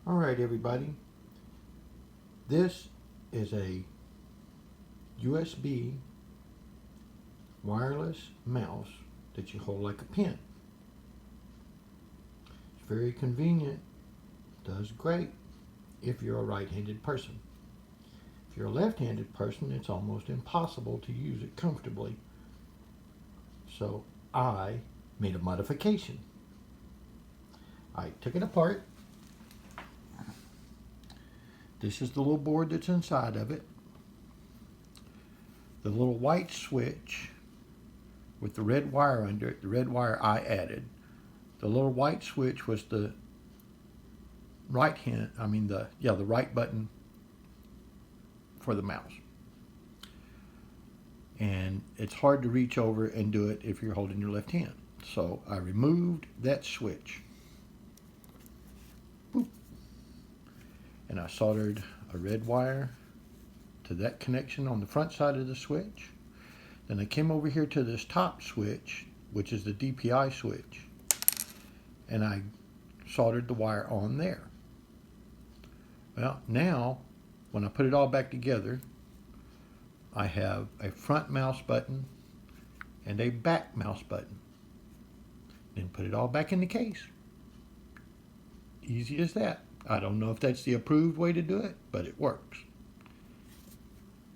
All right, everybody. This is a USB wireless mouse that you hold like a pen. It's very convenient, does great if you're a right-handed person. If you're a left-handed person, it's almost impossible to use it comfortably. So I made a modification. I took it apart. This is the little board that's inside of it. The little white switch with the red wire under it, the red wire I added. The little white switch was the the right button for the mouse. And it's hard to reach over and do it if you're holding your left hand. So I removed that switch. Boop. And I soldered a red wire to that connection on the front side of the switch. Then I came over here to this top switch, which is the DPI switch, and I soldered the wire on there. Well, now, when I put it all back together, I have a front mouse button and a back mouse button. Then put it all back in the case. Easy as that. I don't know if that's the approved way to do it, but it works.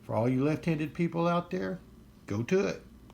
For all you left-handed people out there, go to it.